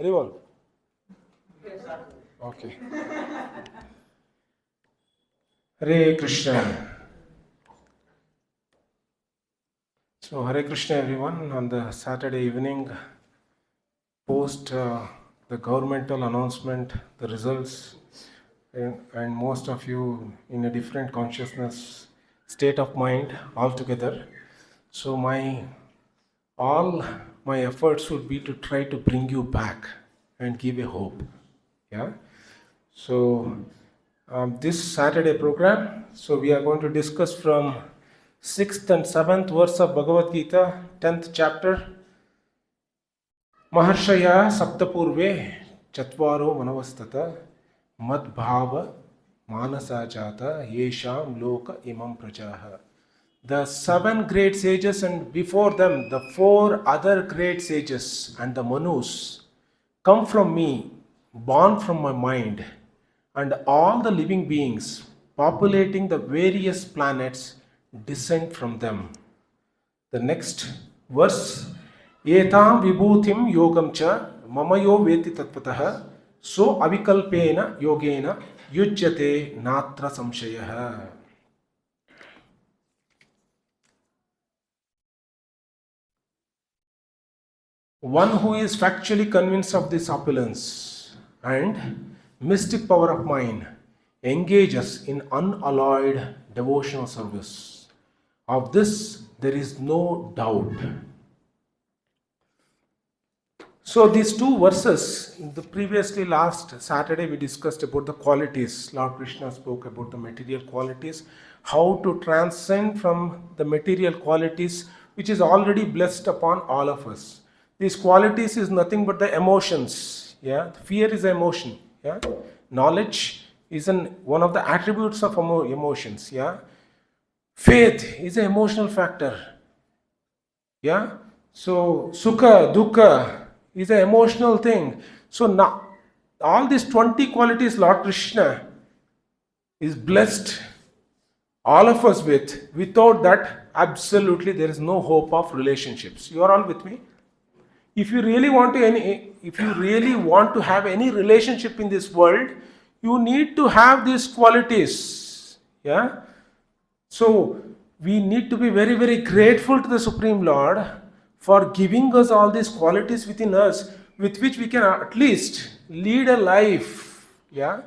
Haribol. Okay. Hare Krishna. So Hare Krishna everyone. On the Saturday evening, post the governmental announcement, the results, and most of you in a different consciousness state of mind altogether. So all my efforts would be to try to bring you back and give a hope. Yeah. So this Saturday program, so we are going to discuss from 6th and 7th verse of Bhagavad Gita, 10th chapter. Maharshaya saptapurve chatvaro manavastata madbhava manasa jata yesham loka imam prajaha. The 7 great sages and before them the 4 other great sages and the Manus come from me, born from my mind, and all the living beings populating the various planets descend from them. The next verse, Etam vibhutim yogam cha mamayo veti tatpataha so avikalpena yogena yujyate natra samshayaha. One who is factually convinced of this opulence and mystic power of mind engages in unalloyed devotional service. Of this, there is no doubt. So these 2 verses, the previously last Saturday we discussed about the qualities. Lord Krishna spoke about the material qualities, how to transcend from the material qualities which is already blessed upon all of us. These qualities is nothing but the emotions. Yeah, fear is an emotion. Yeah, knowledge is one of the attributes of emotions. Yeah, faith is an emotional factor. Yeah, so sukha, dukkha is an emotional thing. So now all these 20 qualities Lord Krishna is blessed all of us with. Without that, absolutely there is no hope of relationships. You are all with me? If you really want to have any relationship in this world, you need to have these qualities. Yeah. So we need to be very, very grateful to the Supreme Lord for giving us all these qualities within us, with which we can at least lead a life. Yeah,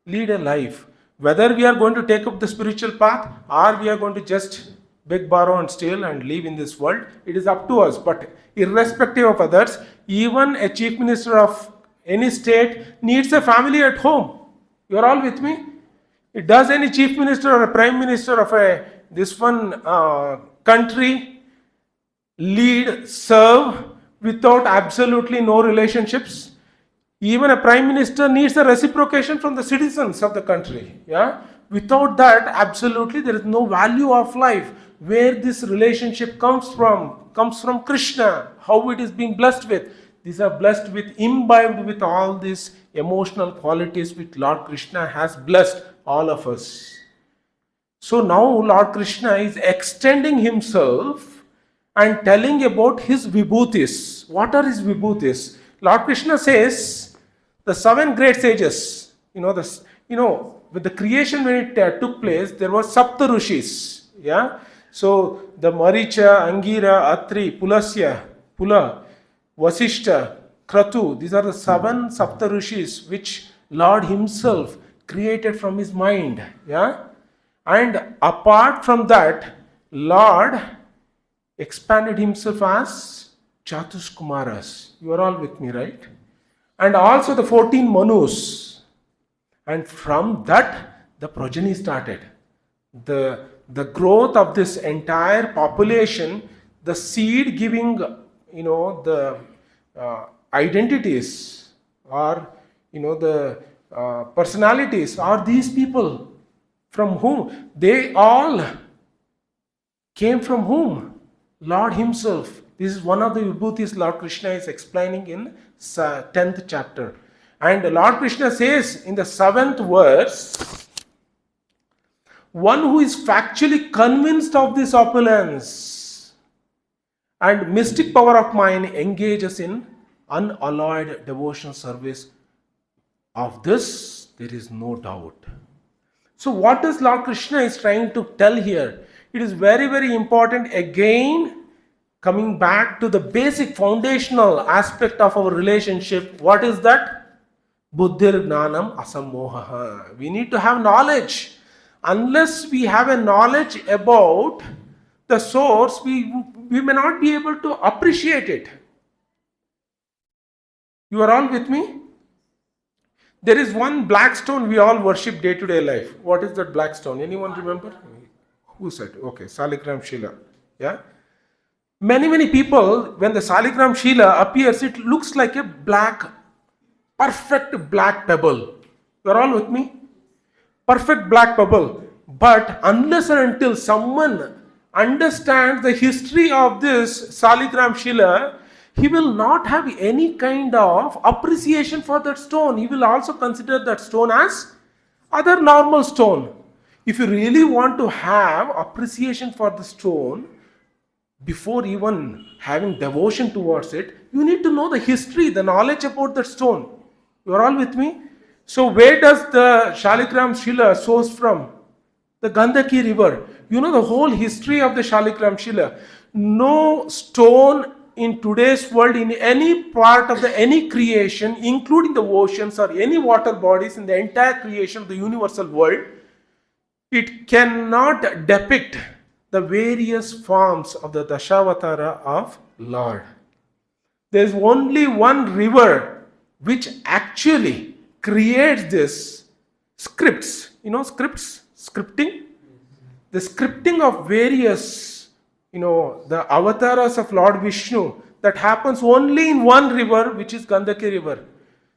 lead a life. Whether we are going to take up the spiritual path or we are going to just beg, borrow and steal and live in this world, it is up to us. But irrespective of others, even a chief minister of any state needs a family at home. You are all with me? Does any chief minister or a prime minister of this one country serve without absolutely no relationships? Even a prime minister needs a reciprocation from the citizens of the country. Yeah? Without that, absolutely there is no value of life. Where this relationship comes from Krishna, how it is being blessed with. These are blessed with, imbibed with all these emotional qualities which Lord Krishna has blessed all of us. So now Lord Krishna is extending himself and telling about his vibhutis. What are his vibhutis? Lord Krishna says, the 7 great sages, with the creation when it took place, there were Sapta Rishis. Yeah. So the Maricha, Angira, Atri, Pulasya, Pula, Vasishta, Kratu, these are the 7 Sapta Rishis which Lord himself created from his mind. Yeah? And apart from that, Lord expanded himself as Chatuskumaras. You are all with me, right? And also the 14 Manus. And from that, the progeny started. The growth of this entire population, the seed giving, the identities or, the personalities are these people from whom they all came from whom? Lord himself. This is one of the vibhutis Lord Krishna is explaining in 10th chapter. And Lord Krishna says in the 7th verse, one who is factually convinced of this opulence and mystic power of mind engages in unalloyed devotional service. Of this, there is no doubt. So what is Lord Krishna is trying to tell here? It is very, very important, again, coming back to the basic foundational aspect of our relationship. What is that? Buddhir Gnanam Asammohaha. We need to have knowledge. Unless we have a knowledge about the source, we may not be able to appreciate it. You are all with me? There is one black stone we all worship day to day life. What is that black stone? Anyone remember? Who said? Okay, Shaligram Shila. Yeah? Many people, when the Shaligram Shila appears, it looks like a perfect black pebble. You are all with me? Perfect black pebble. But unless and until someone understands the history of this Shaligram Shila, he will not have any kind of appreciation for that stone. He will also consider that stone as other normal stone. If you really want to have appreciation for the stone, before even having devotion towards it, you need to know the history, the knowledge about that stone. You are all with me? So where does the Shaligram Shila source from? The Gandaki river. You know the whole history of the Shaligram Shila. No stone in today's world, in any part of any creation, including the oceans or any water bodies in the entire creation of the universal world, it cannot depict the various forms of the Dashavatara of Lord. There is only one river which actually creates this scripts. You know scripts? Scripting? The scripting of various the avatars of Lord Vishnu, that happens only in one river, which is Gandaki river.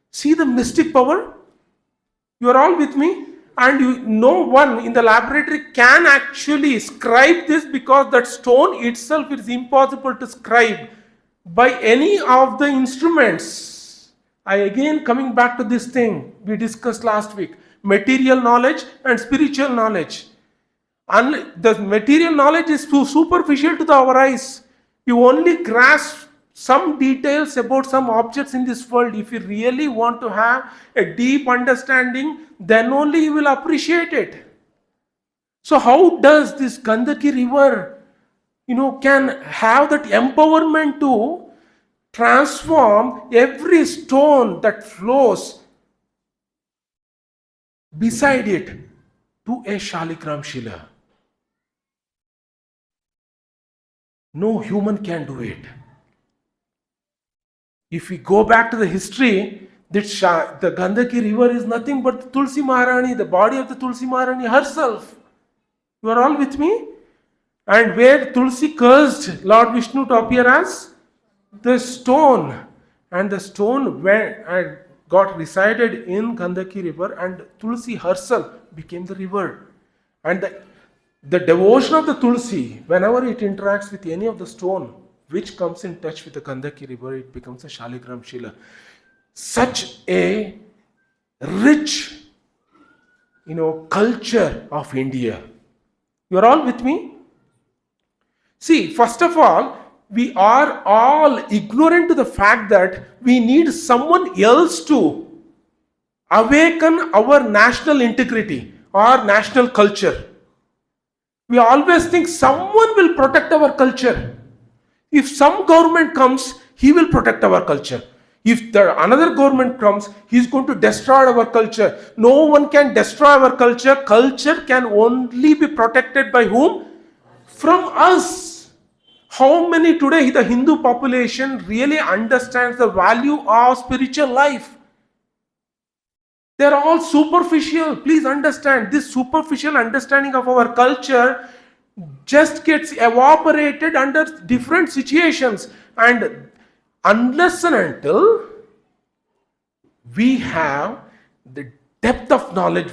See the mystic power? You are all with me? And no one in the laboratory can actually scribe this, because that stone itself is impossible to scribe by any of the instruments. Again coming back to this thing we discussed last week, material knowledge and spiritual knowledge. And the material knowledge is too superficial to our eyes. You only grasp some details about some objects in this world. If you really want to have a deep understanding, then only you will appreciate it. So how does this Gandaki river, can have that empowerment to transform every stone that flows beside it to a Shaligram Shila? No human can do it. If we go back to the history, the Gandaki river is nothing but the Tulsi Maharani, the body of the Tulsi Maharani herself. You are all with me? And where Tulsi cursed Lord Vishnu to appear as the stone, and the stone went and got resided in Gandaki river, and Tulsi herself became the river. And the devotion of the Tulsi, whenever it interacts with any of the stone which comes in touch with the Gandaki river, it becomes a Shaligram Shila. Such a rich, culture of India. You are all with me? See, first of all, we are all ignorant to the fact that we need someone else to awaken our national integrity or national culture. We always think someone will protect our culture. If some government comes, he will protect our culture. If another government comes, he is going to destroy our culture. No one can destroy our culture. Culture can only be protected by whom? From us. How many today the Hindu population really understands the value of spiritual life? They are all superficial. Please understand, this superficial understanding of our culture just gets evaporated under different situations. And unless and until we have the depth of knowledge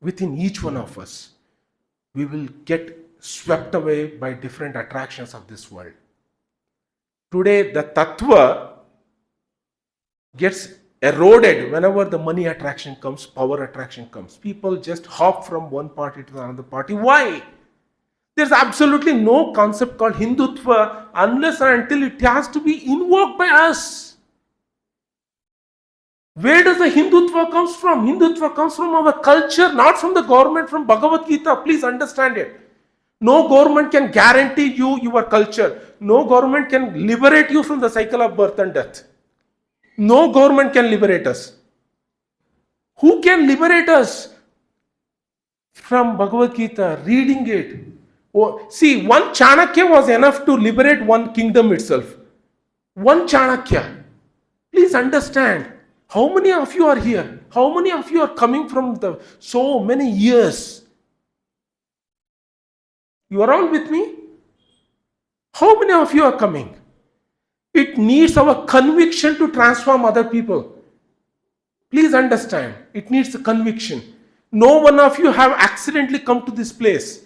within each one of us, we will get swept away by different attractions of this world. Today, the tattva gets eroded whenever the money attraction comes, power attraction comes. People just hop from one party to another party. Why? There's absolutely no concept called Hindutva unless and until it has to be invoked by us. Where does the Hindutva comes from? Hindutva comes from our culture, not from the government, from Bhagavad Gita. Please understand it. No government can guarantee you your culture. No government can liberate you from the cycle of birth and death. No government can liberate us. Who can liberate us? From Bhagavad Gita, reading it. Oh, see, one Chanakya was enough to liberate one kingdom itself. One Chanakya. Please understand. How many of you are here? How many of you are coming from the so many years? You are all with me? How many of you are coming? It needs our conviction to transform other people. Please understand. It needs the conviction. No one of you have accidentally come to this place.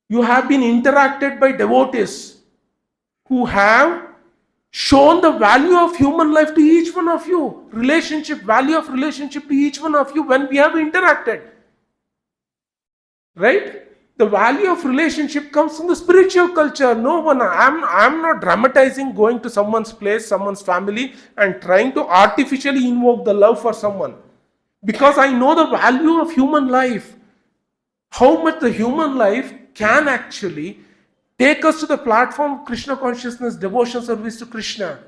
You have been interacted by devotees who have shown the value of human life to each one of you. Value of relationship to each one of you when we have interacted. Right? The value of relationship comes from the spiritual culture. No one, I'm not dramatizing going to someone's place, someone's family and trying to artificially invoke the love for someone. Because I know the value of human life. How much the human life can actually take us to the platform of Krishna consciousness, devotion, service to Krishna.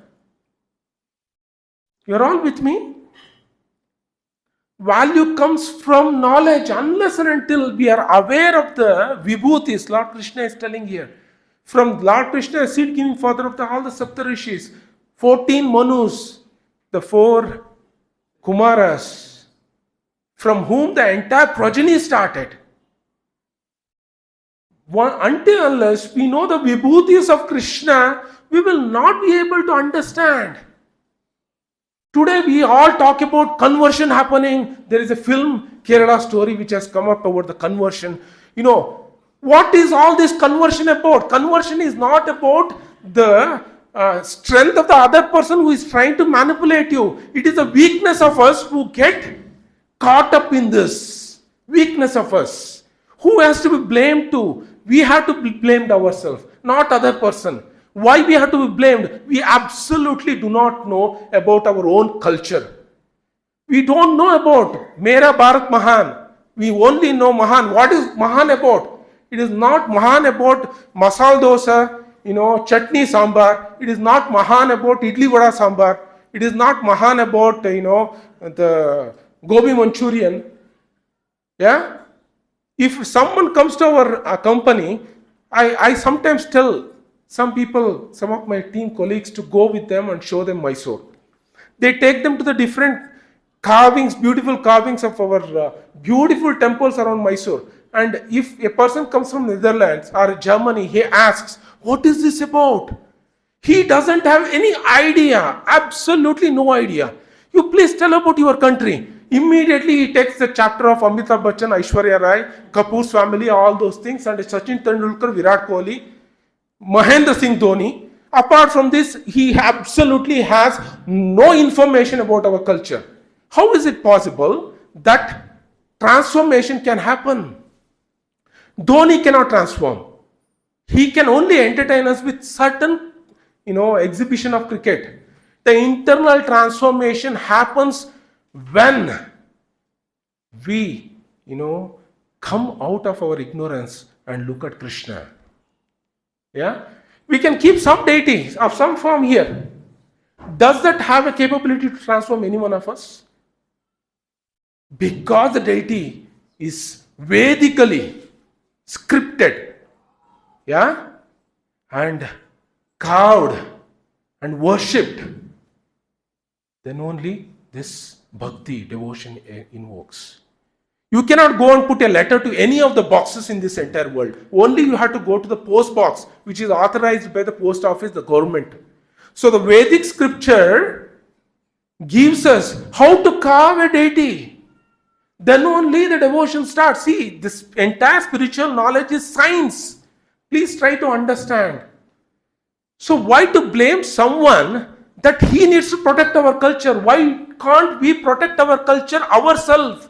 You're all with me? Value comes from knowledge. Unless and until we are aware of the vibhutis, Lord Krishna is telling here. From Lord Krishna, seed giving father of all the Saptarishis, 14 Manus, the 4 Kumaras, from whom the entire progeny started. Until unless we know the vibhutis of Krishna, we will not be able to understand. Today we all talk about conversion happening. There is a film, Kerala Story, which has come up about the conversion. You know, what is all this conversion about? Conversion is not about the strength of the other person who is trying to manipulate you. It is the weakness of us who get caught up in this. Weakness of us. Who has to be blamed to? We have to be blamed ourselves, not other person. Why we have to be blamed? We absolutely do not know about our own culture. We don't know about Mera Bharat Mahan. We only know Mahan. What is Mahan about? It is not Mahan about masal dosa, chutney sambar. It is not Mahan about idli vada sambar. It is not Mahan about, the gobi Manchurian. Yeah? If someone comes to our company, I sometimes tell some people, some of my team colleagues to go with them and show them Mysore. They take them to the different carvings, beautiful carvings of our beautiful temples around Mysore. And if a person comes from Netherlands or Germany, he asks, what is this about? He doesn't have any idea, absolutely no idea. You please tell about your country. Immediately he takes the chapter of Amitabh Bachchan, Aishwarya Rai, Kapoor's family, all those things, and Sachin Tendulkar, Virat Kohli, Mahendra Singh Dhoni. Apart from this, he absolutely has no information about our culture. How is it possible that transformation can happen? Dhoni cannot transform. He can only entertain us with certain, exhibition of cricket. The internal transformation happens when we, come out of our ignorance and look at Krishna. Yeah? We can keep some deity of some form here. Does that have a capability to transform any one of us? Because the deity is Vedically scripted, yeah, and carved and worshipped, then only this bhakti, devotion invokes. You cannot go and put a letter to any of the boxes in this entire world. Only you have to go to the post box, which is authorized by the post office, the government. So the Vedic scripture gives us how to carve a deity. Then only the devotion starts. See, this entire spiritual knowledge is science. Please try to understand. So why to blame someone that he needs to protect our culture? Why can't we protect our culture ourselves?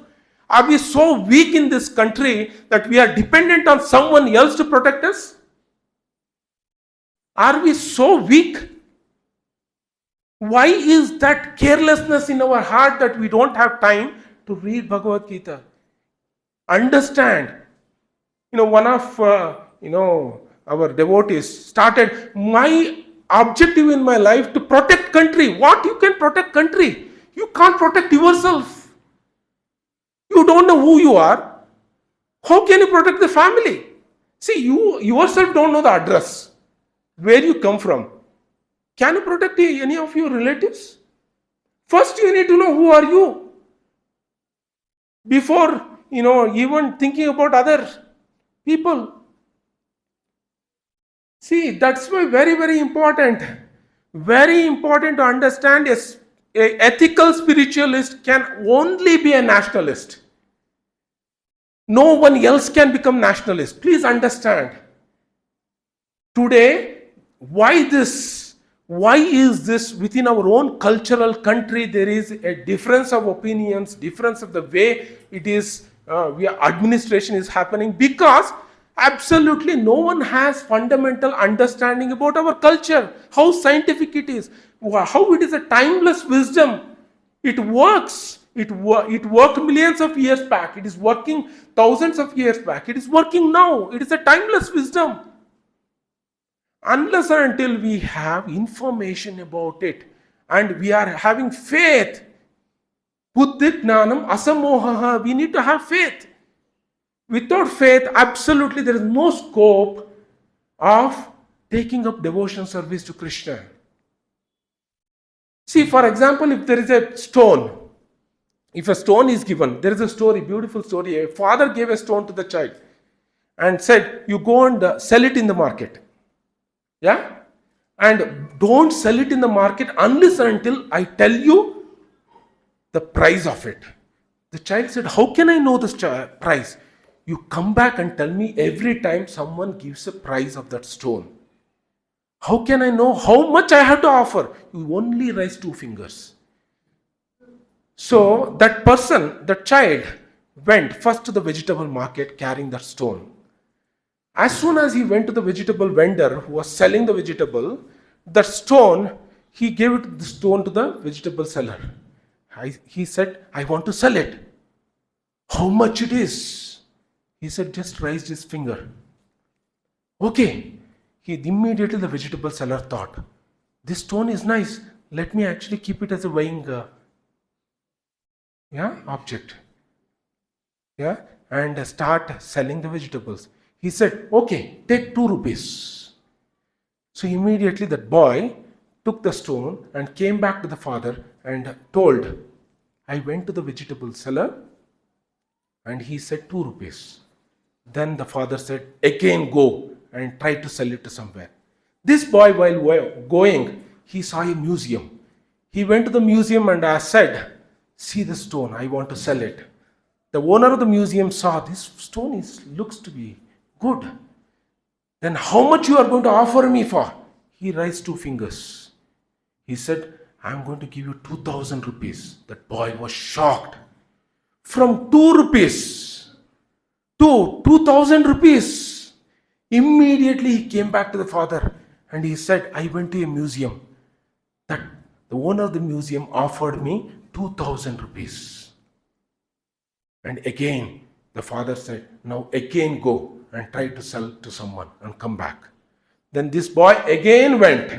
Are we so weak in this country that we are dependent on someone else to protect us? Are we so weak? Why is that carelessness in our heart that we don't have time to read Bhagavad Gita? Understand. One of our devotees started, my objective in my life to protect country. What you can protect country? You can't protect yourself. You don't know who you are. How can you protect the family? See, you yourself don't know the address, where you come from. Can you protect any of your relatives? First, you need to know who are you before even thinking about other people. See, that's why very, very important. Very important to understand is a ethical spiritualist can only be a nationalist. No one else can become nationalist. Please understand. Today, why is this within our own cultural country there is a difference of opinions, difference of the way it is, administration is happening, because absolutely no one has fundamental understanding about our culture, how scientific it is, how it is a timeless wisdom. It works. It worked millions of years back. It is working thousands of years back. It is working now. It is a timeless wisdom. Unless and until we have information about it and we are having faith, buddhi jnanam asamohaha, we need to have faith. Without faith, absolutely there is no scope of taking up devotion service to Krishna. See, for example, if there is a stone, if a stone is given, there is a story, beautiful story. A father gave a stone to the child and said, you go and sell it in the market. Yeah? And don't sell it in the market unless and until I tell you the price of it. The child said, how can I know the price? You come back and tell me every time someone gives a price of that stone. How can I know how much I have to offer? You only raise 2 fingers. So that person, that child, went first to the vegetable market carrying that stone. As soon as he went to the vegetable vendor who was selling the vegetable, the stone, he gave the stone to the vegetable seller. He said, I want to sell it. How much it is? He said, just raised his finger. Okay. Immediately the vegetable seller thought, this stone is nice. Let me actually keep it as a weighing object. Yeah, and start selling the vegetables. He said, okay, take 2 rupees. So immediately that boy took the stone and came back to the father and told, I went to the vegetable seller and he said 2 rupees. Then the father said, again go and try to sell it to somewhere. This boy, while going, he saw a museum. He went to the museum and said, see the stone, I want to sell it. The owner of the museum saw this stone looks to be good. Then how much you are going to offer me for? He raised 2 fingers. He said, I am going to give you 2,000 rupees. That boy was shocked. From 2 rupees to 2,000 rupees. Immediately he came back to the father and he said, I went to a museum. That the owner of the museum offered me 2,000 rupees. And again, the father said, now again go and try to sell to someone and come back. Then this boy again went,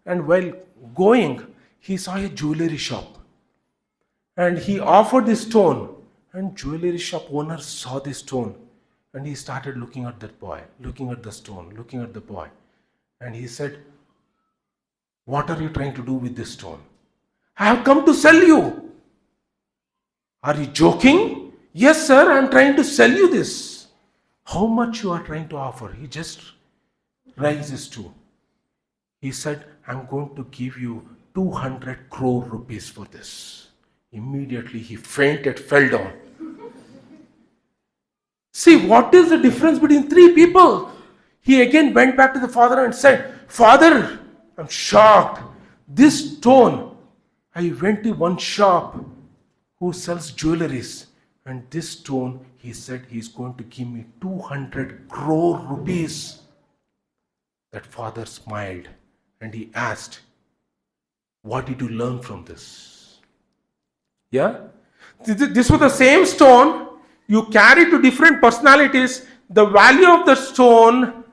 and while going, he saw a jewelry shop. And he offered this stone, and jewelry shop owner saw this stone. And he started looking at that boy, looking at the stone, looking at the boy. And he said, what are you trying to do with this stone? I have come to sell you. Are you joking? Yes, sir, I am trying to sell you this. How much you are trying to offer? He just rises to. He said, I am going to give you 200 crore rupees for this. Immediately he fainted, fell down. See, what is the difference between 3 people? He again went back to the father and said, Father, I'm shocked. This stone, I went to one shop who sells jewelries. And this stone, he said, he's going to give me 200 crore rupees. That father smiled and he asked, What did you learn from this? Yeah? This was the same stone. You carry to different personalities. The value of the stone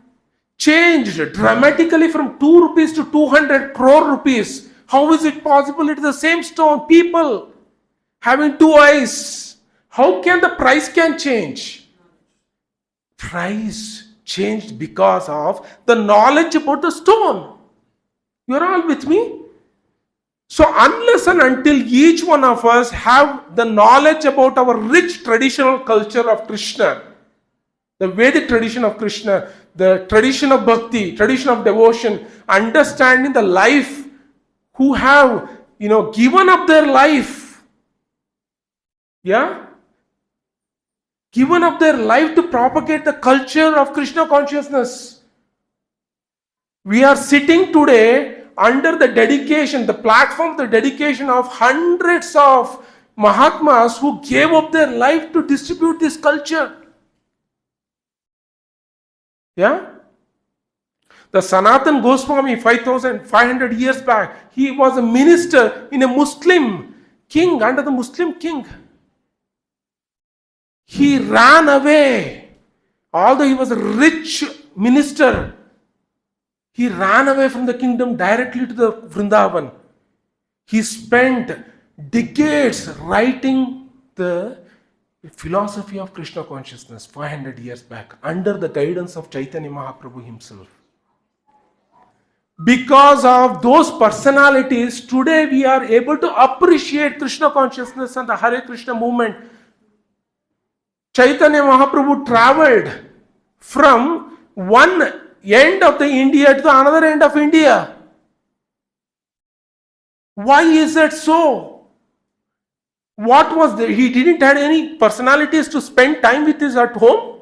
changed dramatically from 2 rupees to 200 crore rupees. How is it possible? It is the same stone. People having two eyes. How can the price can change? Price changed because of the knowledge about the stone. You are all with me? So unless and until each one of us have the knowledge about our rich traditional culture of Krishna, the Vedic tradition of Krishna, the tradition of bhakti, tradition of devotion, understanding the life who have, given up their life. Yeah? Given up their life to propagate the culture of Krishna consciousness. We are sitting today under the dedication, the platform, the dedication of hundreds of Mahatmas who gave up their life to distribute this culture. Yeah? The Sanatan Goswami, 5,500 years back, he was a minister in a Muslim king, under the Muslim king. He ran away. Although he was a rich minister, he ran away from the kingdom directly to the Vrindavana. He spent decades writing the philosophy of Krishna consciousness 500 years back under the guidance of Chaitanya Mahaprabhu himself. Because of those personalities, today we are able to appreciate Krishna consciousness and the Hare Krishna movement. Chaitanya Mahaprabhu traveled from one end of the India to the another end of India. Why is that so? What was there? He didn't have any personalities to spend time with his at home.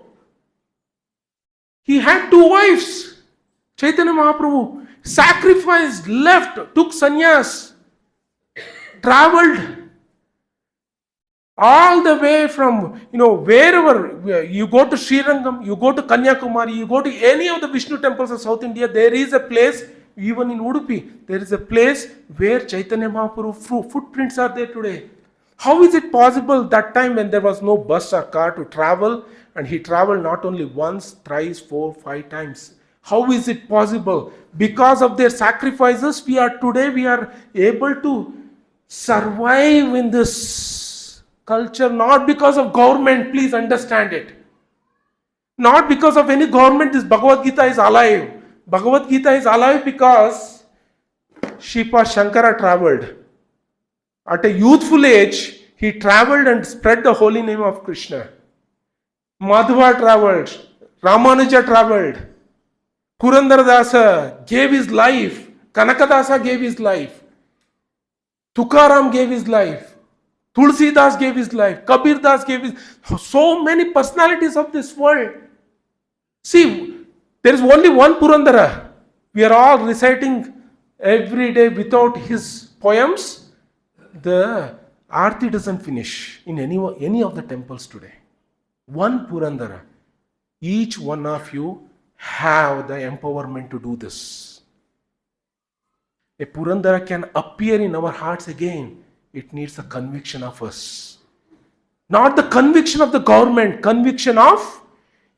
He had two wives. Chaitanya Mahaprabhu sacrificed, left, took sannyas, traveled all the way from, wherever you go to Srirangam, you go to Kanyakumari, you go to any of the Vishnu temples of South India, there is a place, even in Udupi, there is a place where Chaitanya Mahaprabhu footprints are there today. How is it possible that time when there was no bus or car to travel, and he traveled not only once, thrice, 4, 5 times? How is it possible? Because of their sacrifices, we are able to survive in this culture, not because of government, please understand it. Not because of any government, this Bhagavad Gita is alive. Bhagavad Gita is alive because Shipa Shankara traveled. At a youthful age, he traveled and spread the holy name of Krishna. Madhva traveled, Ramanuja traveled, Purandaradasa gave his life, Kanakadasa gave his life, Tukaram gave his life, Tulsidas gave his life, Kabir Das gave his life. So many personalities of this world. See, there is only one Purandara. We are all reciting every day without his poems. The Aarti doesn't finish in any of the temples today. One Purandara. Each one of you have the empowerment to do this. A Purandara can appear in our hearts again. It needs a conviction of us. Not the conviction of the government, conviction of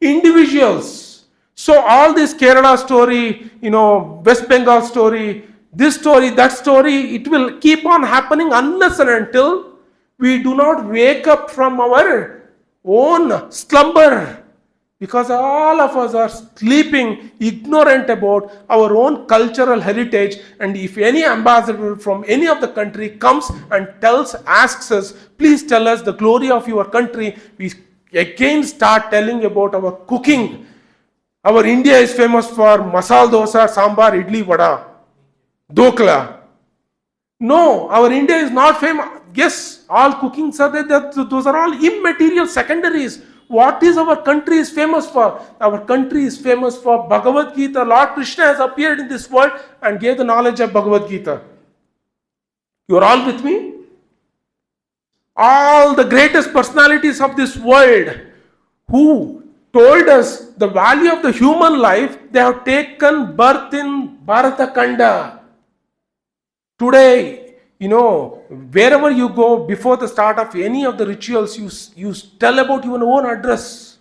individuals. So all this Kerala story, West Bengal story, this story, that story, it will keep on happening unless and until we do not wake up from our own slumber. Because all of us are sleeping, ignorant about our own cultural heritage. And if any ambassador from any of the country comes and asks us, please tell us the glory of your country, we again start telling about our cooking. Our India is famous for masala dosa, sambar, idli, vada, dokla. No, our India is not famous. Yes, all cookings are there. Those are all immaterial secondaries. What is our country is famous for? Our country is famous for Bhagavad Gita. Lord Krishna has appeared in this world and gave the knowledge of Bhagavad Gita. You are all with me? All the greatest personalities of this world who told us the value of the human life, they have taken birth in Bharata Khanda. Today, wherever you go, before the start of any of the rituals, you tell about your own address.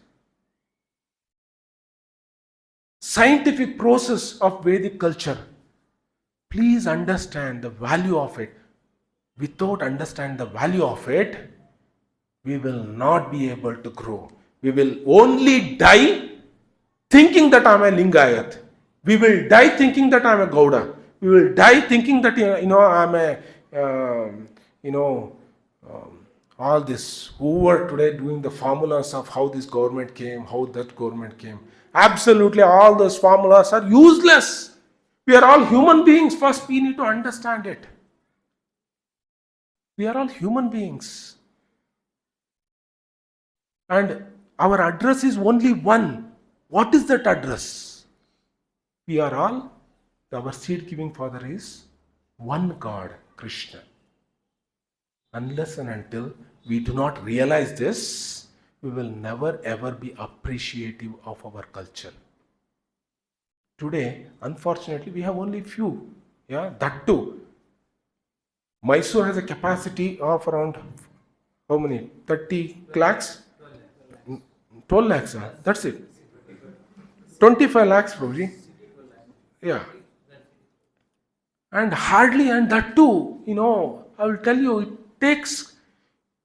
Scientific process of Vedic culture. Please understand the value of it. Without understanding the value of it, we will not be able to grow. We will only die thinking that I am a Lingayat. We will die thinking that I am a Gauda. We will die thinking that I am all this, who are today doing the formulas of how this government came, how that government came. Absolutely all those formulas are useless. We are all human beings. First we need to understand it. We are all human beings. And our address is only one. What is that address? We are all, our seed giving father is one God, Krishna. Unless and until we do not realize this, we will never ever be appreciative of our culture. Today, unfortunately, we have only few. That too. Mysore has a capacity of around, how many? 30 lakhs? 12 lakhs, that's it. 25 lakhs, Prabhuji. Yeah. And hardly, and that too, I will tell you, it takes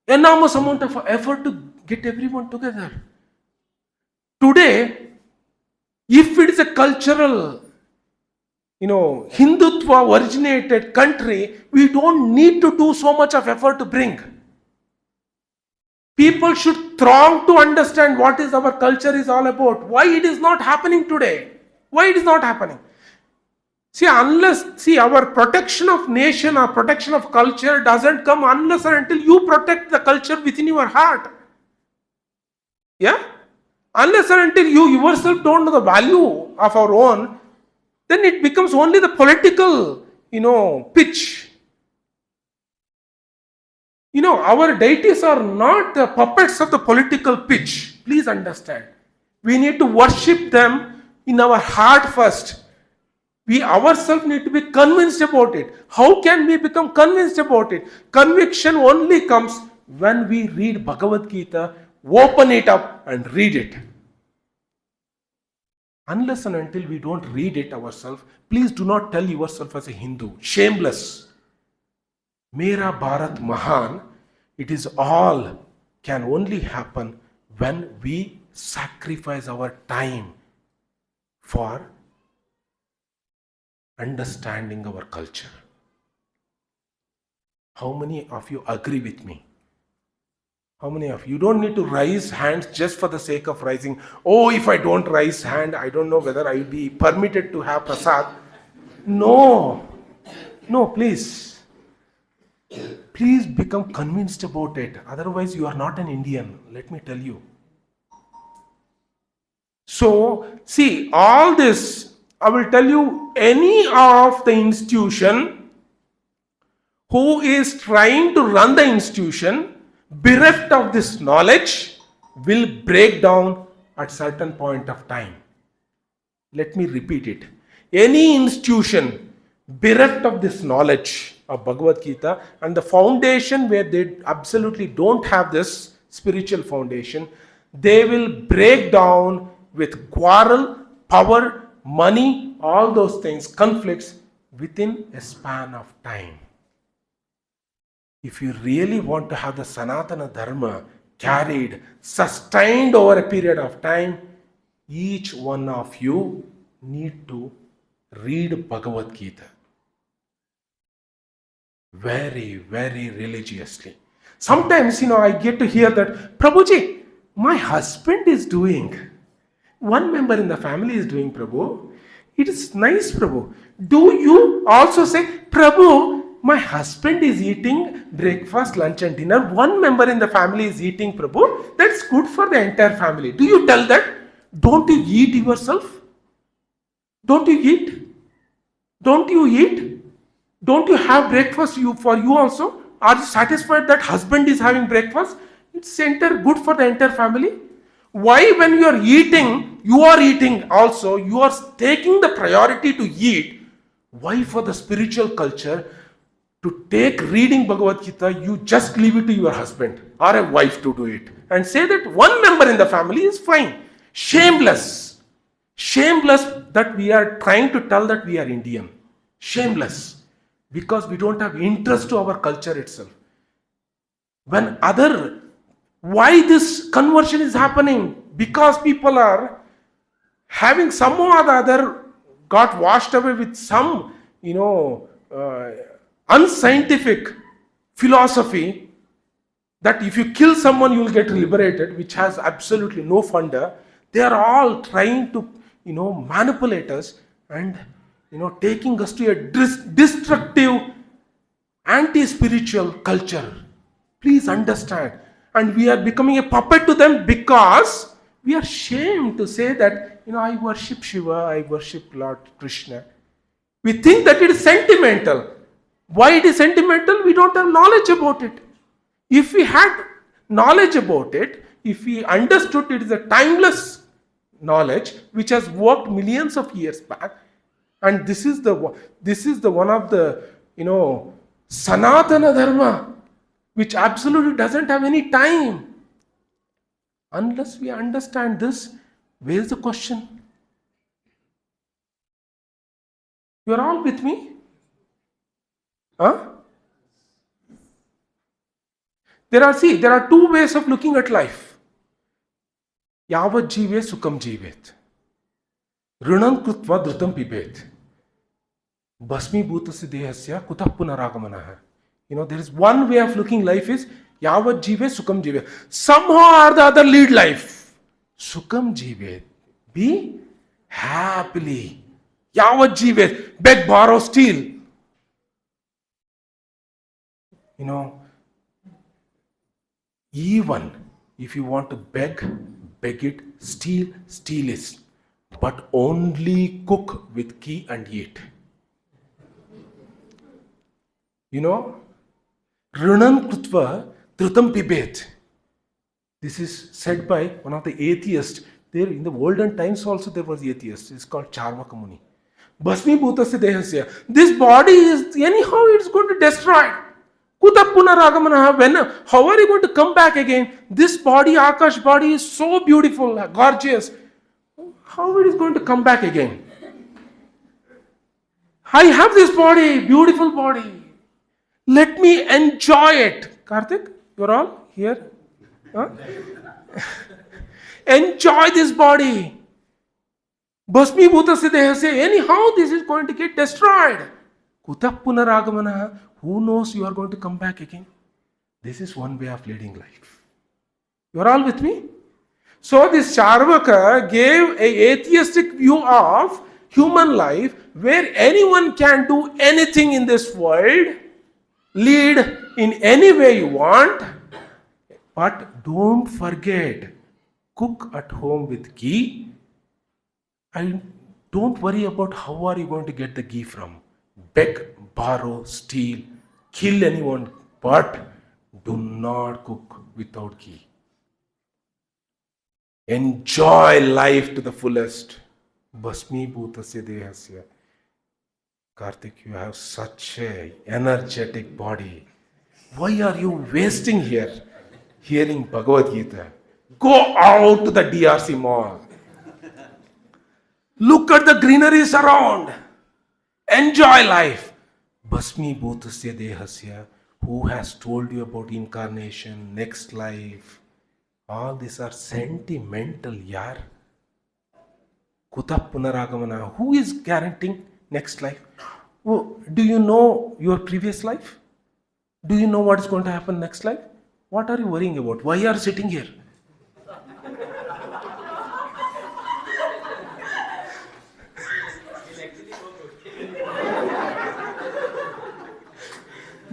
enormous amount of effort to get everyone together. Today, if it is a cultural, Hindutva originated country, we don't need to do so much of effort to bring. People should throng to understand what is our culture is all about. Why it is not happening today? Why it is not happening? See, our protection of nation or protection of culture doesn't come unless and until you protect the culture within your heart. Yeah? Unless and until you yourself don't know the value of our own, then it becomes only the political, pitch. Our deities are not the puppets of the political pitch. Please understand. We need to worship them in our heart first. We ourselves need to be convinced about it. How can we become convinced about it? Conviction only comes when we read Bhagavad Gita, open it up and read it. Unless and until we don't read it ourselves, please do not tell yourself as a Hindu. Shameless. Mera Bharat Mahan, it is all can only happen when we sacrifice our time for understanding our culture. How many of you agree with me? How many of you don't need to raise hands just for the sake of rising? Oh, if I don't raise hand, I don't know whether I will be permitted to have prasad. No, please. Please become convinced about it. Otherwise, you are not an Indian. Let me tell you. So, see, all this, I will tell you, any of the institution who is trying to run the institution bereft of this knowledge will break down at certain point of time. Let me repeat it. Any institution bereft of this knowledge of Bhagavad Gita and the foundation where they absolutely don't have this spiritual foundation, they will break down with quarrel, power, money, all those things, conflicts within a span of time. If you really want to have the Sanatana Dharma carried, sustained over a period of time, each one of you need to read Bhagavad Gita very, very religiously. Sometimes, I get to hear that, Prabhuji, my husband is doing. One member in the family is doing, Prabhu. It is nice, Prabhu. Do you also say, Prabhu, my husband is eating breakfast, lunch and dinner. One member in the family is eating, Prabhu. That's good for the entire family. Do you tell that? Don't you eat yourself? Don't you eat? Don't you eat? Don't you have breakfast for you also? Are you satisfied that husband is having breakfast? It's good for the entire family. Why when you are eating also, you are taking the priority to eat. Why for the spiritual culture? to take reading Bhagavad Gita, you just leave it to your husband or a wife to do it and say that one member in the family is fine. Shameless. Shameless that we are trying to tell that we are Indian. Shameless. Because we don't have interest to our culture itself. Why this conversion is happening? Because people are having somehow or the other got washed away with some, unscientific philosophy that if you kill someone you will get liberated, which has absolutely no funder. They are all trying to, manipulate us and, taking us to a destructive, anti-spiritual culture. Please understand. And we are becoming a puppet to them because we are ashamed to say that, I worship Shiva, I worship Lord Krishna. We think that it is sentimental. Why it is sentimental? We don't have knowledge about it. If we had knowledge about it, if we understood it is a timeless knowledge which has worked millions of years back, and this is the one of the Sanatana Dharma, which absolutely doesn't have any time. Unless we understand this, where is the question? You are all with me? Huh? There are two ways of looking at life. Yavat jive sukam jivet. Rinam krutva dhrutam pibet. Basmi bhutasya dehasya kutah punaragamanaha. There is one way of looking life is Yavat jive sukam jive. Somehow or the other lead life. Sukam jive. Be happily. Yavat jive. Beg, borrow, steal. Even if you want to beg it, steal it. But only cook with ghee and eat. Rinam krutva dhrutam pibet. This is said by one of the atheists. There in the olden times also there was atheist. It's called Charvaka Muni. Bhasmi bhutasya dehasya. This body is anyhow it's going to destroy. Kuta punaragamana. How are you going to come back again? This body, Akash body, is so beautiful, gorgeous. How it is going to come back again? I have this body, beautiful body. Let me enjoy it. Karthik, you're all here? Huh? Enjoy this body. Bhasmi bhutasya dehasya. Anyhow, this is going to get destroyed. Kuta punaragamana. Who knows you are going to come back again? This is one way of leading life. You are all with me? So this Charvaka gave an atheistic view of human life where anyone can do anything in this world, lead in any way you want, but don't forget, cook at home with ghee and don't worry about how are you going to get the ghee from. Beg, borrow, steal, kill anyone, but do not cook without ghee. Enjoy life to the fullest. Bhasmi bhutasya dehasya. Karthik, you have such an energetic body. Why are you wasting here hearing Bhagavad Gita? Go out to the DRC mall. Look at the greeneries around. Enjoy life. Bhasmi bhutasya dehasya. Who has told you about incarnation, next life? All these are sentimental, yaar. Kuta punaragamana. Who is guaranteeing next life? Oh, do you know your previous life? Do you know what is going to happen next life? What are you worrying about? Why are you sitting here?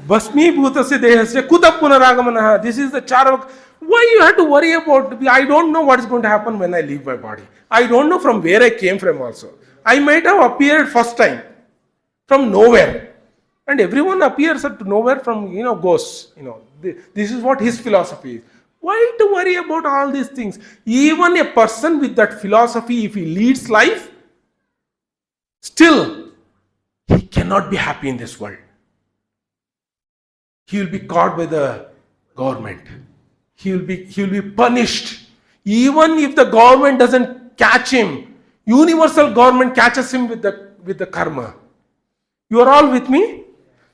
Bhasmi bhutasya dehasya kuta punaragamana. This is the Charvaka. Why you have to worry about? I don't know what is going to happen when I leave my body. I don't know from where I came from also. I might have appeared first time from nowhere. And everyone appears at nowhere from, ghosts. This is what his philosophy is. Why to worry about all these things? Even a person with that philosophy, if he leads life, still he cannot be happy in this world. he will be caught by the government. He will be punished. Even if the government doesn't catch him, universal government catches him with the karma. You are all with me?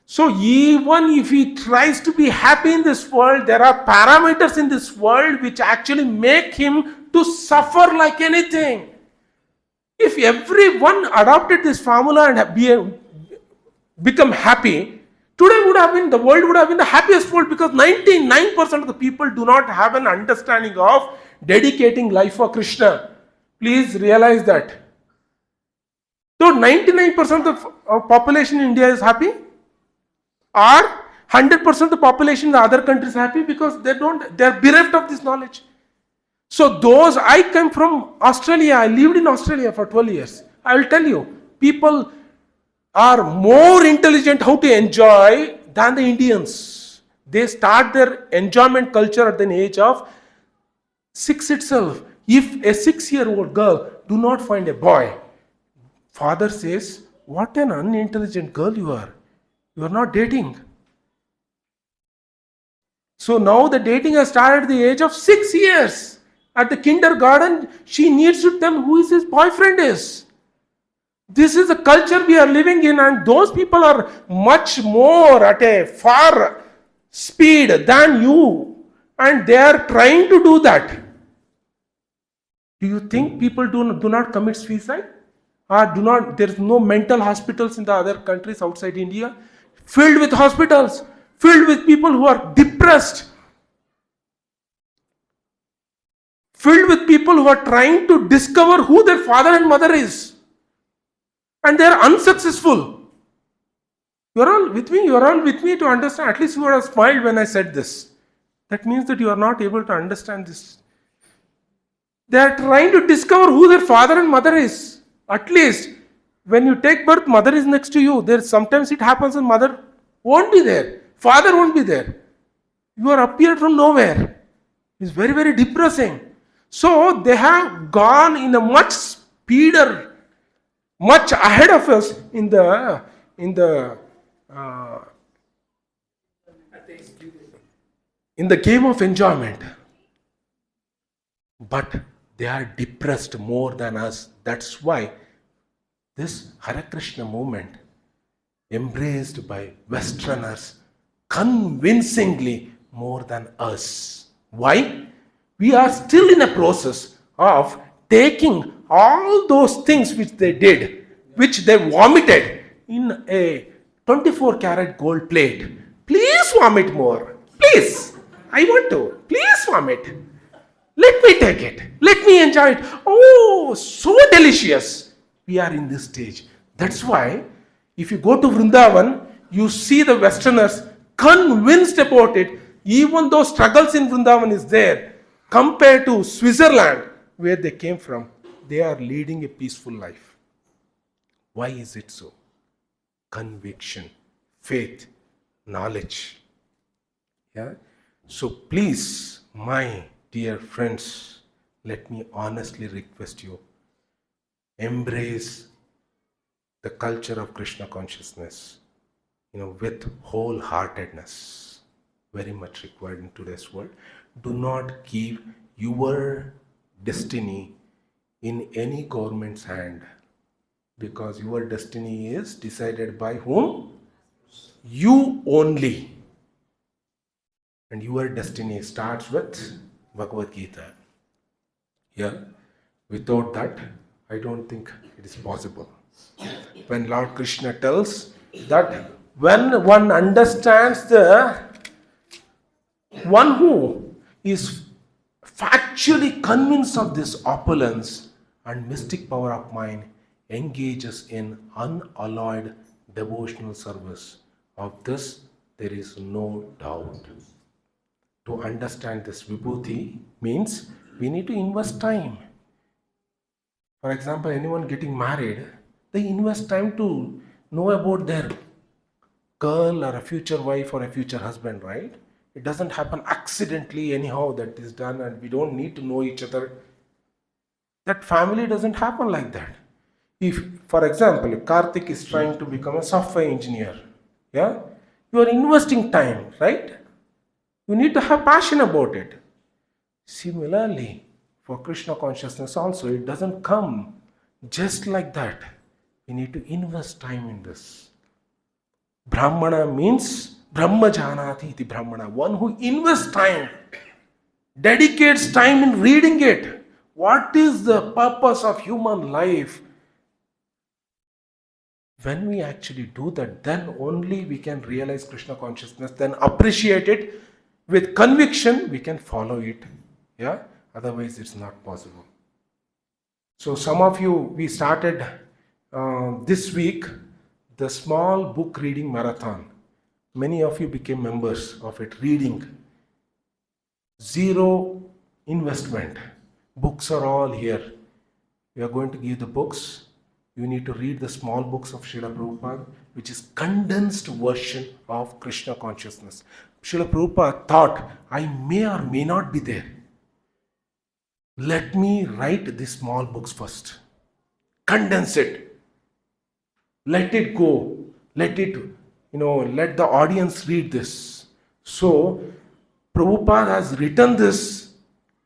So even if he tries to be happy in this world, there are parameters in this world which actually make him to suffer like anything. If everyone adopted this formula and become happy, today the world would have been the happiest world, because 99% of the people do not have an understanding of dedicating life for Krishna. Please realize that. So 99% of the population in India is happy, or 100% of the population in the other countries happy, because they are bereft of this knowledge. So I come from Australia, I lived in Australia for 12 years. I will tell you, people are more intelligent how to enjoy than the Indians. They start their enjoyment culture at the age of 6 itself. If a 6-year-old girl do not find a boy, father says, what an unintelligent girl you are. You are not dating. So now the dating has started at the age of 6 years. At the kindergarten, she needs to tell who his boyfriend is. This is the culture we are living in, and those people are much more at a far speed than you, and they are trying to do that. Do you think people do not commit suicide? Or there is no mental hospitals in the other countries outside India? Filled with hospitals, filled with people who are depressed, filled with people who are trying to discover who their father and mother is. And they are unsuccessful. You are all with me? You are all with me to understand. At least you would have smiled when I said this. That means that you are not able to understand this. They are trying to discover who their father and mother is. At least when you take birth, mother is next to you. Sometimes it happens and mother won't be there. Father won't be there. You are appeared from nowhere. It's very, very depressing. So they have gone in a much speeder, much ahead of us in the game of enjoyment. But they are depressed more than us. That's why this Hare Krishna movement, embraced by Westerners convincingly more than us. Why? We are still in a process of taking all those things which they did, which they vomited in a 24-karat gold plate. Please vomit more. Please. I want to. Please vomit. Let me take it. Let me enjoy it. Oh, so delicious. We are in this stage. That's why if you go to Vrindavana, you see the Westerners convinced about it, even though struggles in Vrindavana is there. Compared to Switzerland, where they came from, they are leading a peaceful life. Why is it so? Conviction, faith, knowledge. Yeah. So please, my dear friends, let me honestly request you, embrace the culture of Krishna consciousness, with wholeheartedness, very much required in today's world. Do not give your destiny in any government's hand, because your destiny is decided by whom? You only. And your destiny starts with Bhagavad Gita. Yeah? Without that, I don't think it is possible. When Lord Krishna tells that when one understands the one who is factually convinced of this opulence and mystic power of mind, engages in unalloyed devotional service. Of this, there is no doubt. To understand this vibhuti means we need to invest time. For example, anyone getting married, they invest time to know about their girl or a future wife or a future husband, right? It doesn't happen accidentally anyhow that is done, and we don't need to know each other. That family doesn't happen like that. If, for example, if Karthik is trying to become a software engineer, yeah, You are investing time, right? You need to have passion about it. Similarly, for Krishna consciousness also, it doesn't come just like that. We need to invest time in this. Brahmana means Brahma Janati iti Brahmana, one who invests time, dedicates time in reading it. What is the purpose of human life? When we actually do that, then only we can realize Krishna consciousness, then appreciate it with conviction, we can follow it. Yeah, otherwise it's not possible. So some of you, we started this week the small book reading marathon. Many of you became members of it, reading. Zero investment. Books are all here. We are going to give the books. You need to read the small books of Srila Prabhupada, which is condensed version of Krishna consciousness. Srila Prabhupada thought, I may or may not be there. Let me write these small books first. Condense it. Let it go. Let it, let the audience read this. So, Prabhupada has written this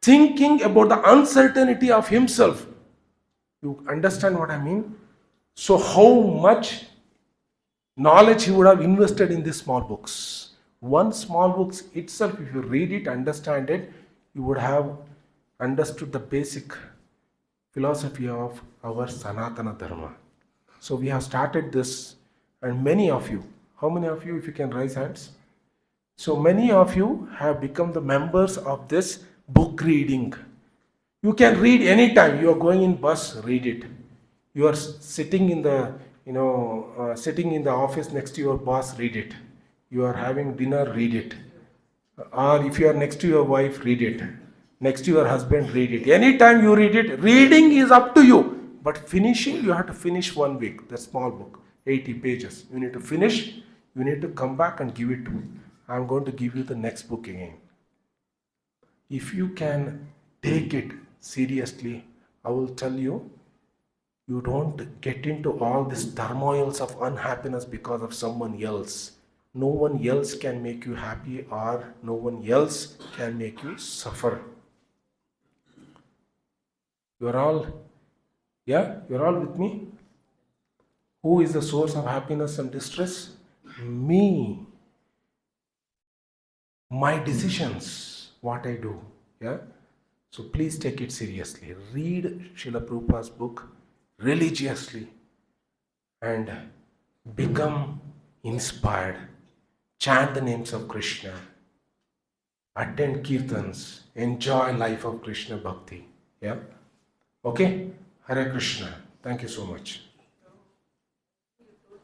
thinking about the uncertainty of himself. You understand what I mean? So how much knowledge he would have invested in these small books. One small book itself, if you read it, understand it, you would have understood the basic philosophy of our Sanatana Dharma. So we have started this, and many of you, how many of you, if you can raise hands? So many of you have become the members of this book reading. You can read anytime. You are going in bus, read it. You are sitting in the, sitting in the office next to your boss, read it. You are having dinner, read it. Or if you are next to your wife, read it. Next to your husband, read it. Anytime you read it, reading is up to you. But finishing, you have to finish 1 week. The small book, 80 pages. You need to finish. You need to come back and give it to me. I'm going to give you the next book again. If you can take it seriously, I will tell you, you don't get into all these turmoils of unhappiness because of someone else. No one else can make you happy, or no one else can make you suffer. You're all with me? Who is the source of happiness and distress? Me. My decisions, what I do. Yeah? So please take it seriously. Read Srila Prabhupada's book religiously and become inspired. Chant the names of Krishna. Attend kirtans. Enjoy life of Krishna Bhakti. Yeah? Okay? Hare Krishna. Thank you so much.